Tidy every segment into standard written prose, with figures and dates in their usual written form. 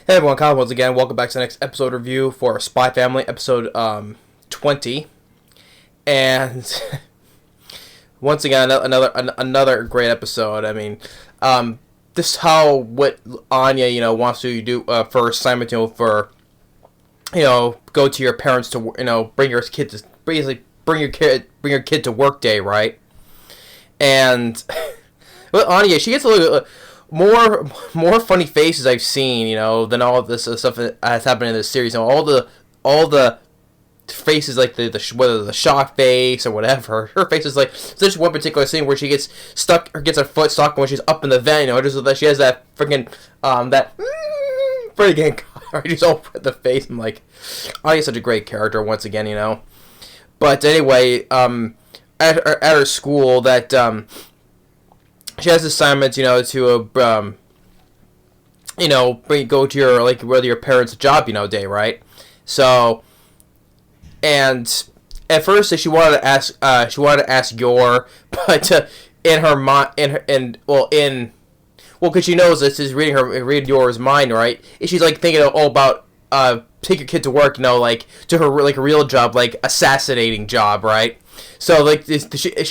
Hey everyone, Kyle once again. Welcome back to the next episode review for Spy Family, episode 20. And once again, another great episode. I mean, this is how what Anya, wants to do for assignment, for go to your parents to bring your kid to basically bring your kid to work day, right? And with Anya, she gets a little more funny faces I've seen, than all of this stuff that has happened in this series. All the faces, like whether the shock face or whatever. Her face is like there's one particular scene where she gets stuck or gets her foot stuck when she's up in the vent. Just that she has that freaking that freaking just over the face. I'm like, Anya's such a great character once again, But anyway, at her school that she has assignments, to go to your whether your parents' job, day, right? So, and at first she wanted to ask Yor, but in her mind, because she knows this is reading Yor's mind, right? She's like thinking all about take your kid to work, to her a real job, like assassinating job, right? So she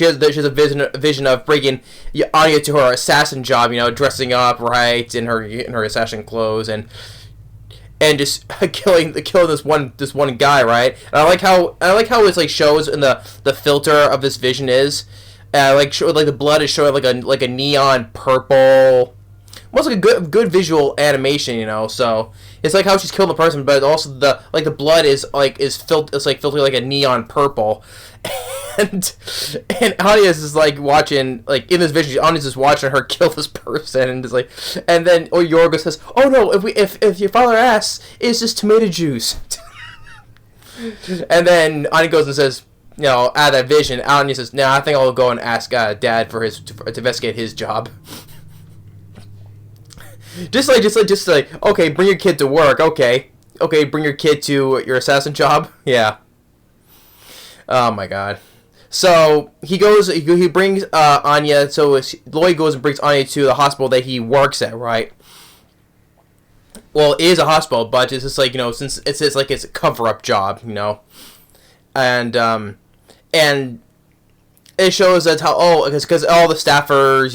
has a vision of bringing Anya to her assassin job, dressing up right in her assassin clothes and just killing this one guy, right? And I like how it's shows in the filter of this vision is, the blood is showing like a neon purple. Almost like a good visual animation, So it's like how she's killing the person, but also the blood is filtered like a neon purple, and Anya's is watching in this vision. Anya's just watching her kill this person, and and then Yorgo says, "Oh no, if your father asks, it's just tomato juice." And then Anya goes and says, out of that vision, Anya says, "No, I think I'll go and ask Dad to investigate his job." Just like, okay, bring your kid to work. Okay, bring your kid to your assassin job. Yeah. Oh my god. So he brings Anya. So Lloyd goes and brings Anya to the hospital that he works at, right? Well, it is a hospital, but it's just since it's a cover-up job, and it shows that because all the staffers,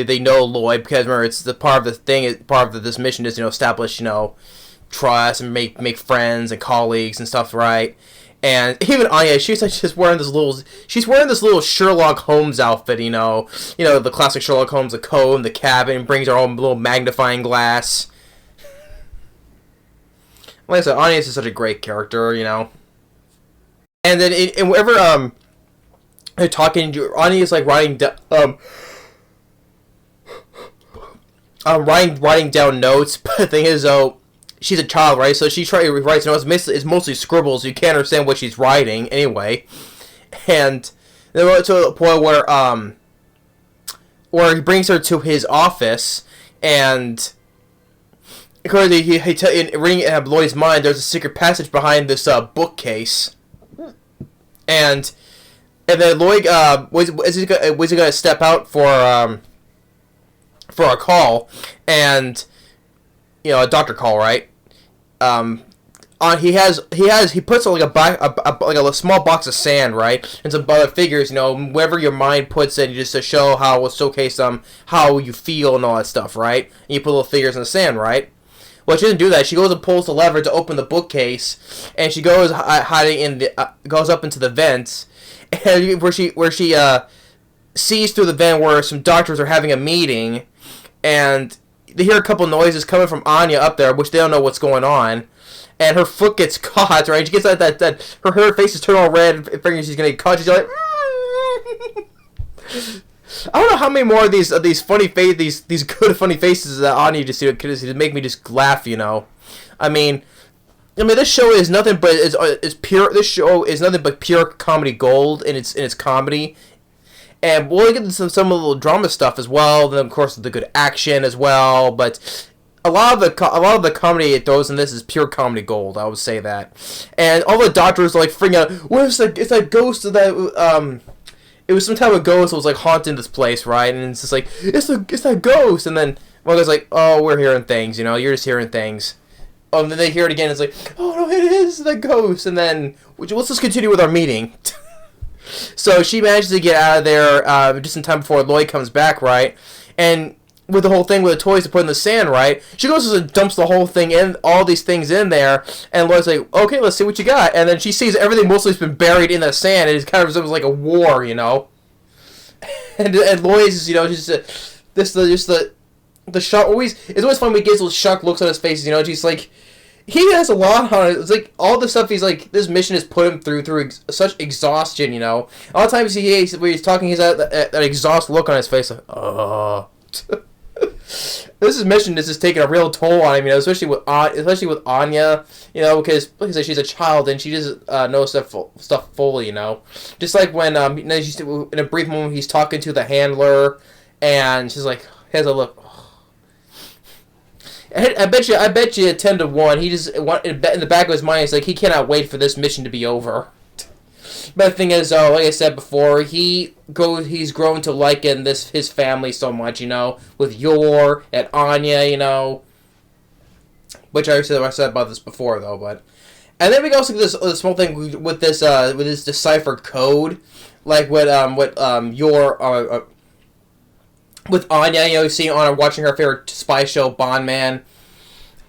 they know Lloyd, because remember it's the part of this mission is establish trust and make friends and colleagues and stuff, right? And even Anya, she's wearing this little Sherlock Holmes outfit, the classic Sherlock Holmes, the coat and the cabin, and brings her own little magnifying glass. Like I said, Anya is such a great character, And then whenever they're talking, Anya's writing writing down notes, but the thing is she's a child, right? So she writes notes. It's mostly scribbles. You can't understand what she's writing anyway. And they wrote to a point where he brings her to his office, and according to reading Lloyd's mind, there's a secret passage behind this bookcase, and then Lloyd was he gonna step out for a call, and a doctor call, right? He puts a small box of sand, right, and some other figures, wherever your mind puts it, just to show showcase how you feel and all that stuff, right? And you put little figures in the sand, right? Well, she doesn't do that. She goes and pulls the lever to open the bookcase, and she goes hiding goes up into the vents, and where she sees through the vent where some doctors are having a meeting, and they hear a couple noises coming from Anya up there, which they don't know what's going on, and her foot gets caught, right? She gets that her face is turned all red, and figuring she's gonna get caught. She's like, I don't know how many more of these funny these good funny faces that Anya just do to make me just laugh, I mean, this show is nothing but is pure. This show is nothing but pure comedy gold in its comedy, and we'll get into some of the little drama stuff as well. Then of course the good action as well, but a lot of the comedy it throws in this is pure comedy gold. I would say that, and all the doctors are freaking out. Where's it's that ghost of that It was some type of ghost that was haunting this place, right? And it's just it's that ghost, and then one guy's like, "Oh, we're hearing things, you're just hearing things." And then they hear it again. It's like, oh no, it is the ghost. And then let's just continue with our meeting. So she manages to get out of there just in time before Lloyd comes back, right? And with the whole thing with the toys to put in the sand, right? She goes and dumps the whole thing in, all these things in there, and Lloyd's like, okay, let's see what you got. And then she sees everything mostly has been buried in the sand, and it kind of resembles like a war, you know? And Lloyd's, you know, just the shock always, it's always fun when he gets those shocked looks on his face, you know, just like, he has a lot on it. It's like all the stuff he's like, this mission has put him through such exhaustion, you know. A lot of times when he's talking, he's got that exhaust look on his face, like, oh. This mission is just taking a real toll on him, you know, especially with Anya, you know, because like I said, she's a child and she doesn't know stuff fully, you know. Just like when you know, in a brief moment he's talking to the handler, and she's like, has a look. I bet you 10-1. He just in the back of his mind, he's like, he cannot wait for this mission to be over. But the thing is, like I said before, he's grown to liken his family so much, you know, with Yor and Anya, you know, which I said about this before though. But and then we also get this small thing with this Decipher code, like with Yor. With Anya, you know, seeing Anya watching her favorite spy show, Bond Man,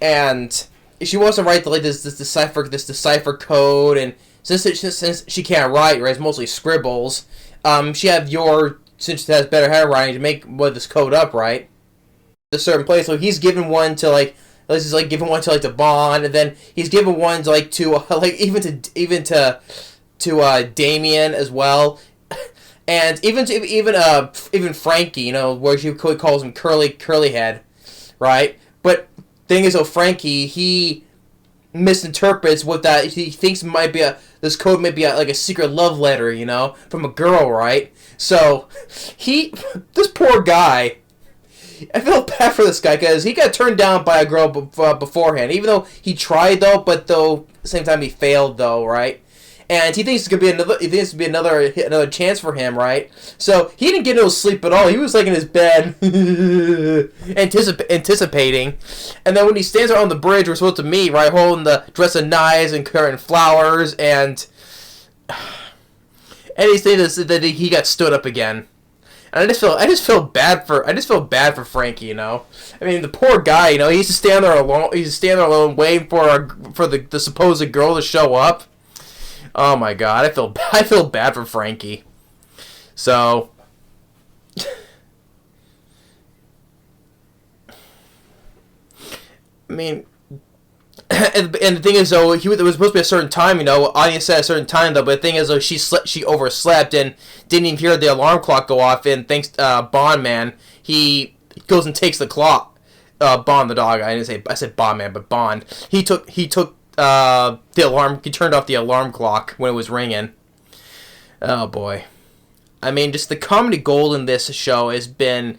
and she wants to write this Decipher code, and since she can't write, right, it's mostly scribbles. She have since she has better handwriting to make this code up, right, a certain place. So he's given one to like, this is like given one to like to Bond, and then he's given one to like even to Damien as well. And even Frankie, you know, where she calls him curly head, right? But thing is, Frankie, he misinterprets what that he thinks might be this code might be like a secret love letter, you know, from a girl, right? So this poor guy, I feel bad for this guy because he got turned down by a girl beforehand, even though he tried though, but at the same time he failed though, right? And he thinks it's gonna be another. He thinks it's gonna be another chance for him, right? So he didn't get no sleep at all. He was like in his bed, anticipating. And then when he stands out on the bridge, we're supposed to meet, right, holding the dress of knives and carrying flowers, and he's saying that he got stood up again. And I just feel bad for Frankie, you know. I mean, the poor guy, you know, he's just standing there alone, waiting for the supposed girl to show up. Oh my god, I feel bad for Frankie. So I mean, and the thing is though, there was supposed to be a certain time, you know. Anya said a certain time though, but the thing is though, she overslept and didn't even hear the alarm clock go off. And thanks Bond Man, he goes and takes the clock. Bond the dog. I said Bond Man, but Bond. He took the alarm. He turned off the alarm clock when it was ringing. Oh boy, I mean, just the comedy gold in this show has been.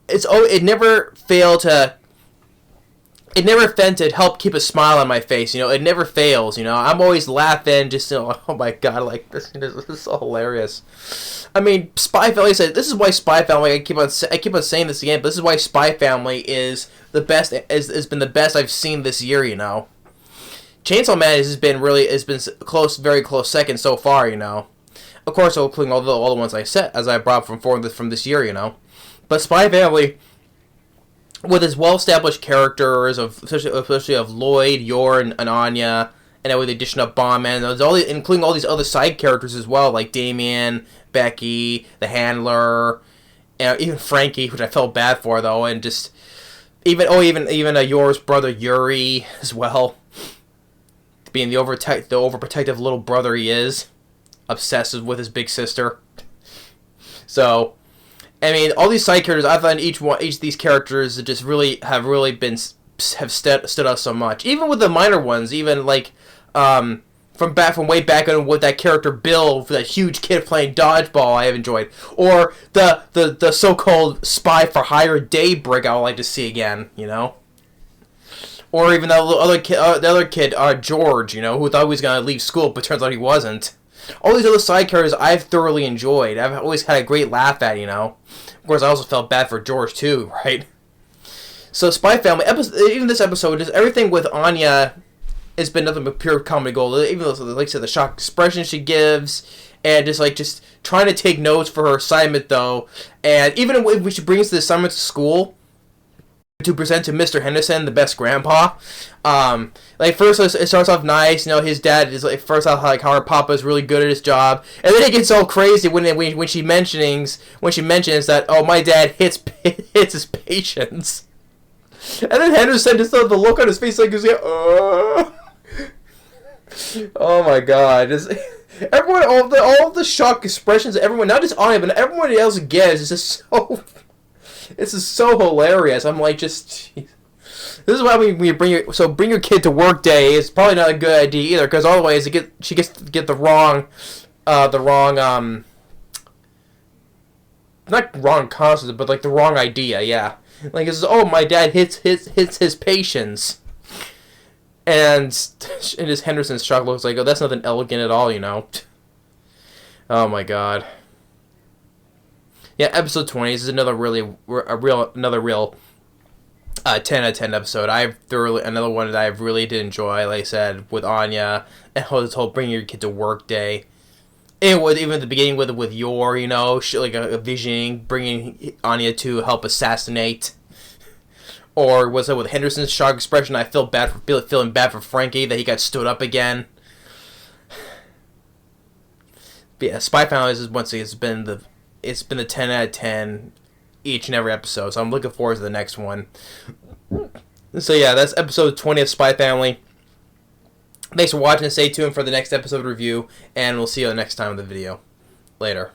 It never failed to. It never failed to help keep a smile on my face. You know, it never fails. You know, I'm always laughing. Just, you know, oh my god, like this is so hilarious. I mean, Spy Family. This is why Spy Family. I keep on saying this again, but this is why Spy Family is the best. Has been the best I've seen this year. You know. Chainsaw Man has been close, very close second so far, you know. Of course, including all the ones I said as I brought from this year, you know. But Spy Family, with its well-established characters especially of Lloyd, Yor, and Anya, and then with the addition of Bond Man, including all these other side characters as well, like Damien, Becky, the handler, and even Frankie, which I felt bad for though, and just even Yor's brother Yuri as well. Being the overprotective little brother he is, obsessive with his big sister. So, I mean, all these side characters, I find each of these characters just have stood out so much. Even with the minor ones, even like from way back on with that character Bill, that huge kid playing dodgeball, I have enjoyed, or the so-called spy for hire Daybreak, I would like to see again, you know. Or even the other kid, George, you know, who thought he was going to leave school, but turns out he wasn't. All these other side characters I've thoroughly enjoyed. I've always had a great laugh at, you know. Of course, I also felt bad for George, too, right? So Spy Family episode, even this episode, just everything with Anya has been nothing but pure comedy gold. Even though, like I said, the shocked expression she gives, and just trying to take notes for her assignment though, and even when she brings the assignment to school to present to Mr. Henderson, the best grandpa. Like first it starts off nice, his dad is like first off like how her papa is really good at his job, and then it gets all crazy when she mentions that, oh, my dad hits his patients, and then Henderson just the look on his face like he's like, oh my god, everyone, all the shock expressions everyone, not just Anya but everyone else gives is just so. This is so hilarious. I'm like, just. Geez. This is why when you bring your kid to work day is probably not a good idea either, because otherwise she gets to get the wrong not wrong concept, but like the wrong idea. Yeah, like it's, oh, my dad hits his patients, and just Henderson's shock looks like, oh, that's nothing elegant at all, Oh my god. Yeah, episode 20 this is another real 10 out of 10 episode. Another one that I really did enjoy, like I said, with Anya, and this whole bringing your kid to work day. And even at the beginning with Yor, like a visioning, bringing Anya to help assassinate. Or was it with Henderson's shock expression? I feeling bad for Frankie that he got stood up again. But yeah, Spy Family is once again it's been the 10 out of 10 each and every episode, so I'm looking forward to the next one. So yeah, that's episode 20 of Spy Family. Thanks for watching, and stay tuned for the next episode review, and we'll see you next time in the video. Later.